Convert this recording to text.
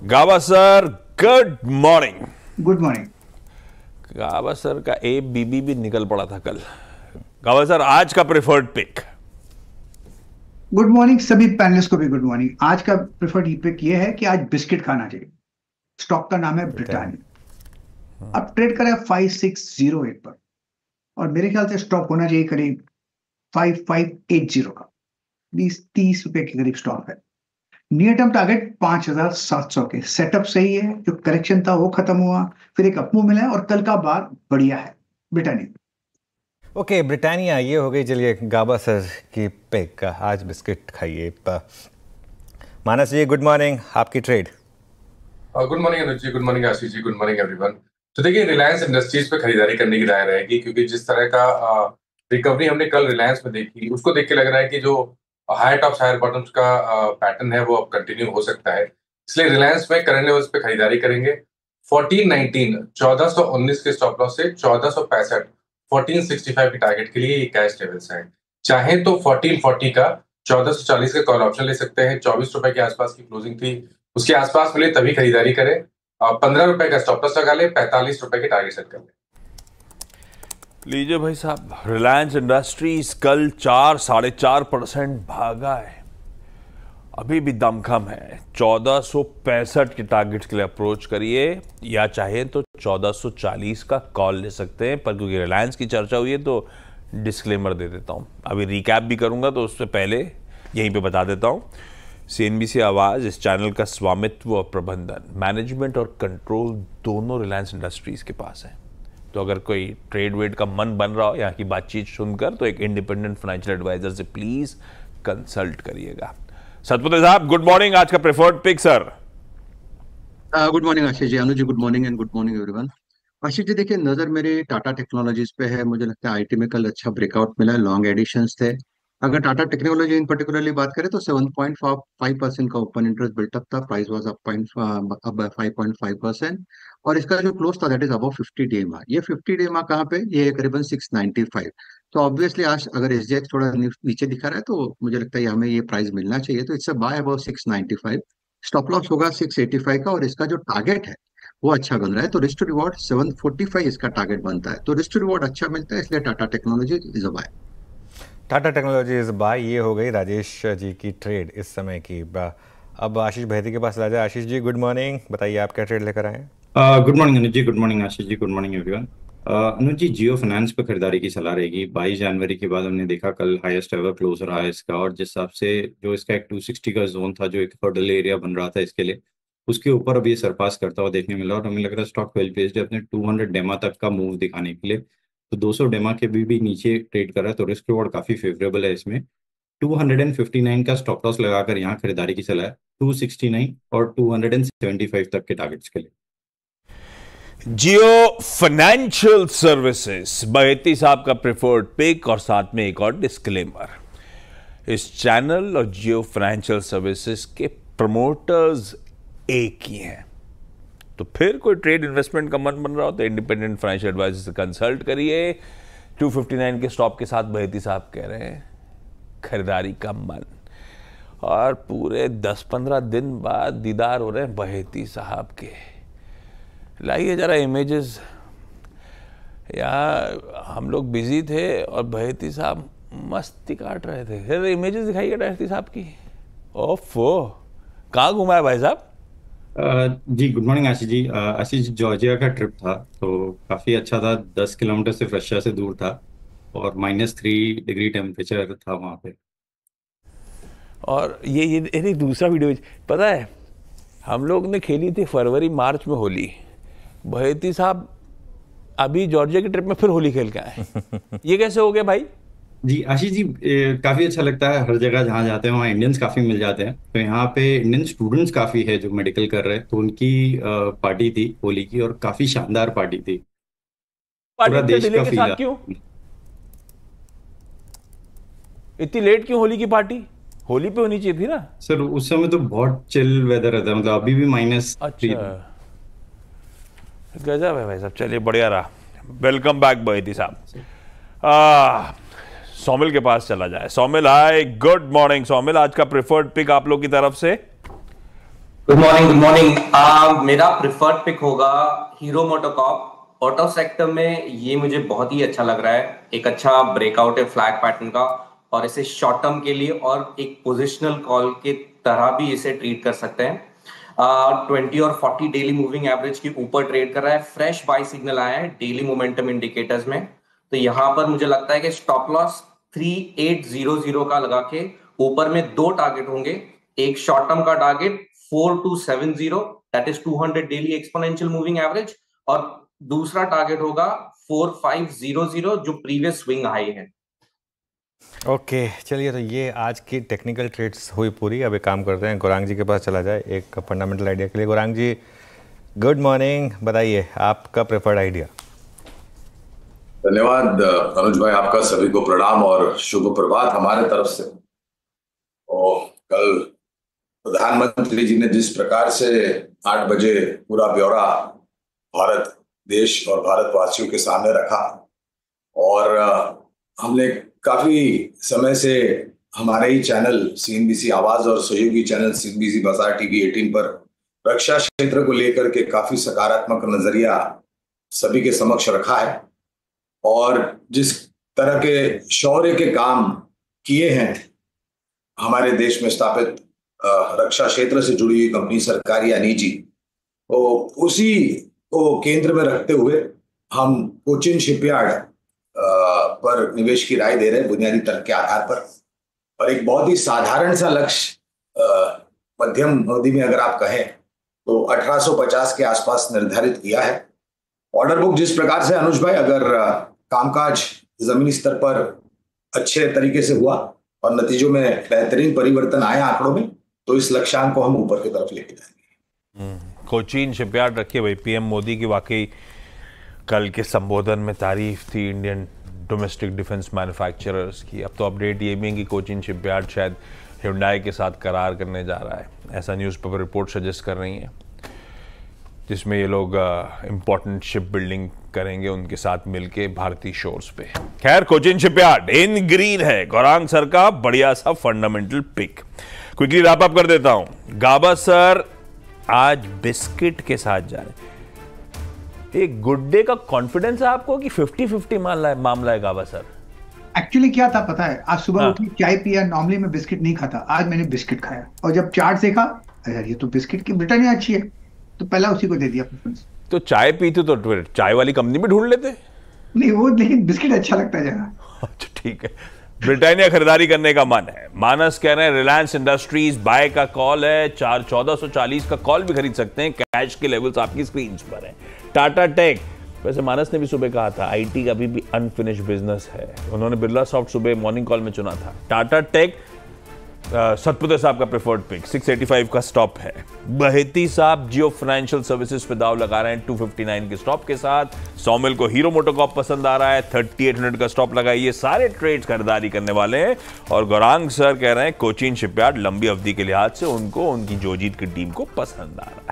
गावा sir, good morning. Good morning. गावा sir का ए बीबी भी निकल पड़ा था कल। गावा सर, आज का प्रेफर्ड पिक। गुड मॉर्निंग सभी पैनलिस्ट को भी गुड मॉर्निंग। आज का प्रेफर्ड पिक ये है कि आज बिस्किट खाना चाहिए। स्टॉक का नाम है ब्रिटानिया। अब ट्रेड करें 5608 पर और मेरे ख्याल से स्टॉक होना चाहिए करीब 5580 का। 20-30 रुपए के करीब स्टॉक है। नियर टर्म टारगेट 5700 के। सेटअप सही है, जो करेक्शन था वो खत्म हुआ, फिर एक अपमूव मिला है और कल का बार बढ़िया है ब्रिटानिया। ओके, ब्रिटानिया ये हो गई। चलिए गाबा सर की पिक, आज बिस्किट खाइए। मानस जी गुड मॉर्निंग, आपकी ट्रेड। गुड मॉर्निंग अनुज जी, गुड मॉर्निंग आशीष जी, गुड मॉर्निंग एवरीवन। तो देखिए, रिलायंस इंडस्ट्रीज पे खरीदारी करने की राय रहेगी, क्योंकि जिस तरह का रिकवरी हमने कल रिलायंस में देखी, उसको देख के लग रहा है कि जो हायर टॉप्स हायर बॉटम्स का पैटर्न है वो अब कंटिन्यू हो सकता है। इसलिए रिलायंस में करंट लेवल्स पे खरीदारी करेंगे। 1419 1419 के स्टॉप लॉस से 1465 1465 के टारगेट के लिए ये कैश लेवल्स हैं। चाहे तो 1440 का 1440 का कॉल ऑप्शन ले सकते हैं। 24 रुपए के आसपास की क्लोजिंग थी, उसके आसपास मिले तभी खरीदारी करें। 15 रुपए का स्टॉप लॉस लगा ले, 45 रुपए के टारगेट सेट कर ले। लीजिए भाई साहब, रिलायंस इंडस्ट्रीज कल 4-4.5% भागा है। अभी भी दमखम है। 1465 के टारगेट के लिए अप्रोच करिए, या चाहे तो 1440 का कॉल ले सकते हैं। पर क्योंकि रिलायंस की चर्चा हुई है तो डिस्क्लेमर दे देता हूं। अभी रिकैप भी करूंगा तो उससे पहले यहीं पे बता देता हूं, सीएनबीसी आवाज इस चैनल का स्वामित्व और प्रबंधन, मैनेजमेंट और कंट्रोल दोनों रिलायंस इंडस्ट्रीज के पास है। तो अगर कोई ट्रेड वेड का मन बन रहा हो यहाँ की बातचीत सुनकर, तो एक इंडिपेंडेंट फाइनेंशियल एडवाइजर से प्लीज कंसल्ट करिएगा। सतपति साहब गुड मॉर्निंग, आज का preferred pick sir. Good morning Ashish ji. Anuj ji good morning and good morning everyone. Ashish ji देखिए, नजर मेरी टाटा टेक्नोलॉजीज पे है। मुझे लगता है आईटी में कल अच्छा ब्रेकआउट मिला है, लॉन्ग एडिशंस थे। अगर टाटा टेक्नोलॉजी इन पर्टिकुलरली बात करें तो 7.5% का ओपन इंटरेस्ट बिल्टअप था। Price was up 5.5%। और इसका जो क्लोज था दैट इज अबव 50 DMA। ये 50 DMA कहाँ पे, ये करीबन 695। तो ऑब्वियसली आज अगर एसजीएक्स थोड़ा नीचे दिखा रहा है तो मुझे लगता है हमें ये प्राइस मिलना चाहिए। तो it's a by about 695। Stop loss होगा 685 का और इसका जो टारगेट है वो अच्छा बन रहा है। तो रिस्क टू रिवॉर्ड 745 इसका टारगेट बनता है। तो रिस्क टू रिवॉर्ड अच्छा मिलता है, इसलिए Tata technology is a buy. Tata technology is buy. ये हो गई राजेश जी की ट्रेड इस समय की। अब आशीष भैती के पास आ जाए। आशीष जी गुड मॉर्निंग, बताइए आप क्या ट्रेड लेकर आए। गुड मॉर्निंग अनुज जी, गुड मॉर्निंग आशीष जी, गुड मॉर्निंग एवरीवन। अनुज जी, जियो फाइनेंस पे खरीदारी की सलाह रहेगी। 22 जनवरी के बाद हमने देखा कल हाईएस्ट एवर क्लोज रहा है इसका, और जिस हिसाब से जो इसका एक 260 का जोन था, जो एक हर्डल एरिया बन रहा था इसके लिए, उसके ऊपर अभी सरपास करता हुआ देखने मिला। और हमें लग रहा है स्टॉक वेल प्लेस्ड है अपने 200 डेमा तक का मूव दिखाने के लिए। तो 200 डेमा के भी नीचे ट्रेड कर रहा है, तो रिस्क रिवॉर्ड काफी फेवरेबल है इसमें। 259 का स्टॉप लॉस लगाकर यहाँ खरीदारी की सलाह है। 269 और 275 तक के टारगेट्स के लिए। जियो फाइनेंशियल सर्विसेज बहेती साहब का प्रेफर्ड पिक, और साथ में एक और डिस्क्लेमर, इस चैनल और जियो फाइनेंशियल सर्विसेज के प्रमोटर्स एक ही हैं। तो फिर कोई ट्रेड इन्वेस्टमेंट का मन बन रहा हो तो इंडिपेंडेंट फाइनेंशियल एडवाइजर से कंसल्ट करिए। 259 के स्टॉप के साथ बहेती साहब कह रहे हैं खरीदारी का मन, और पूरे 10-15 दिन बाद दीदार हो रहे हैं बहेती साहब के। लाइए जरा इमेजेस। यहाँ हम लोग बिजी थे और बहेती साहब मस्ती काट रहे थे। फिर इमेजेस दिखाइए बहेती साहब की। ओफो, कहाँ घुमा है भाई साहब? जी गुड मॉर्निंग आशीष जी। आशीष, जॉर्जिया का ट्रिप था तो काफ़ी अच्छा था। 10 किलोमीटर से रशिया से दूर था और -3 डिग्री टेम्परेचर था वहाँ पे। और ये दूसरा वीडियो पता है, हम लोग ने खेली थी फरवरी मार्च में होली। बहेती साहब अभी जॉर्जिया की ट्रिप में फिर होली खेल के आए। ये कैसे हो गया भाई? जी आशीष जी, काफ़ी अच्छा लगता है। हर जगह जहाँ जाते हैं वहाँ इंडियंस काफ़ी मिल जाते हैं। तो यहाँ पे इंडियन स्टूडेंट्स काफ़ी है जो मेडिकल कर रहे हैं, तो उनकी पार्टी थी होली की, और काफ़ी शानदार पार्टी थी। पूरा देश का फील। क्यों इतनी लेट, क्यों होली की पार्टी? होली पे होनी चाहिए थी ना सर। उस समय तो बहुत चिल वेदर रहता है, मतलब अभी भी -3। अच्छा, गजब है भाई साहब। चलिए बढ़िया रहा। वेलकम बैक बहेती साहब। सौमिल के पास चला जाए। सौमिल हाय, गुड मॉर्निंग। सौमिल, आज का प्रेफर्ड पिक आप लोग की तरफ से। Good morning, good morning. मेरा प्रिफर्ड पिक होगा हीरो मोटोकॉर्प। ऑटो सेक्टर में ये मुझे बहुत ही अच्छा लग रहा है। एक अच्छा ब्रेकआउट है फ्लैग पैटर्न का, और इसे शॉर्ट टर्म के लिए और एक पोजिशनल कॉल के तरह भी इसे ट्रीट कर सकते हैं। 20 और 40 डेली मूविंग एवरेज के ऊपर ट्रेड कर रहा है। फ्रेश बाय सिग्नल आया है डेली मोमेंटम इंडिकेटर्स में, तो यहां पर मुझे लगता है कि स्टॉप लॉस 3800 का लगा के ऊपर में 2 टारगेट होंगे। एक शॉर्ट टर्म का target 4270, that is 200 daily exponential moving average, और दूसरा टारगेट होगा 4500 जो प्रीवियस स्विंग हाई है। ओके चलिए, तो ये आज की टेक्निकल ट्रेड्स हुई पूरी। अब एक काम करते हैं, गौरांग जी के पास चला जाए एक फंडामेंटल आइडिया के लिए। गौरांग जी गुड मॉर्निंग, बताइए आपका प्रेफर्ड आइडिया। धन्यवाद अनुज भाई, आपका सभी को प्रणाम और शुभ प्रभात हमारे तरफ से। और कल प्रधानमंत्री जी ने जिस प्रकार से 8 बजे पूरा ब्यौरा भारत देश और भारतवासियों के सामने रखा, और हमने काफी समय से हमारे ही चैनल CNBC आवाज और सहयोगी चैनल CNBC बाजार TV 18 पर रक्षा क्षेत्र को लेकर के काफी सकारात्मक नजरिया सभी के समक्ष रखा है, और जिस तरह के शौर्य के काम किए हैं हमारे देश में स्थापित रक्षा क्षेत्र से जुड़ी हुई कंपनी सरकारी या निजी, तो उसी को केंद्र में रखते हुए हम कोचिन शिपयार्ड पर निवेश की राय दे रहे हैं बुनियादी तर्क के आधार पर। और एक बहुत ही साधारण सा लक्ष्य मध्यम अवधि में अगर आप कहें तो 1850 के आसपास निर्धारित किया है। ऑर्डर बुक जिस प्रकार से अनुज भाई, अगर कामकाज जमीनी स्तर पर अच्छे तरीके से हुआ और नतीजों में बेहतरीन परिवर्तन आए आंकड़ों में, तो इस लक्ष्यांक को हम ऊपर की तरफ लेके जाएंगे। कोचीन शिपयार्ड रखिए भाई। पीएम मोदी की वाकई कल के संबोधन में तारीफ थी इंडियन डोमेस्टिक डिफेंस मैन्युफैक्चरर्स की। अब तो अपडेट ये भी है कि कोचीन शिपयार्ड शायद hyundai के साथ करार करने जा रहा है, ऐसा न्यूज़पेपर रिपोर्ट सजेस्ट कर रही हैं, जिसमें ये लोग इंपॉर्टेंट शिप बिल्डिंग करेंगे उनके साथ मिलके भारतीय शोर्स पे। खैर, कोचीन शिपयार्ड इन ग्रीन है। गौरांग सर का बढ़िया सा fundamental pick. Quickly wrap up कर देता हूं। गाबा सर आज बिस्किट के साथ जा रहे। एक गुड डे का कॉन्फिडेंस है आपको कि 50-50 मामला है गाबा सर? एक्चुअली क्या था पता है, आज सुबह उठी चाय पिया, नॉर्मली मैं बिस्किट नहीं खाता, आज मैंने बिस्किट खाया, और जब चार्ट देखा यार ये तो बिस्किट की ब्रिटानिया अच्छी है, तो पहला उसी को दे दिया प्रेफरेंस। तो चाय पीते तो फिर चाय वाली कंपनी भी ढूंढ लेते। नहीं वो, लेकिन बिस्किट अच्छा लगता है जरा। अच्छा ठीक है, ब्रिटानिया खरीदारी करने का मन है। मानस कह रहे हैं रिलायंस इंडस्ट्रीज बाय का कॉल है, 1440 का कॉल भी खरीद सकते हैं। कैश के लेवल्स आपकी स्क्रीन पर हैं। टाटा टेक, वैसे मानस ने भी सुबह कहा था आईटी का अभी भी अनफिनिश्ड बिजनेस है, उन्होंने बिरला सॉफ्ट सुबह मॉर्निंग कॉल में चुना था। टाटा टेक सतपुते साहब का प्रेफर्ड पिक, 685 का स्टॉप है। बहेती साहब जियो फाइनेंशियल सर्विसेज पे दाव लगा रहे हैं 259 के स्टॉप के साथ। सौमिल को हीरो मोटोकॉर्प पसंद आ रहा है, 3800 का स्टॉप लगाइए। सारे ट्रेड्स खरीदारी करने वाले हैं। और गौरांग सर कह रहे हैं कोचीन शिपयार्ड लंबी अवधि के लिहाज से उनको उनकी जोजीत की टीम को पसंद आ रहा है।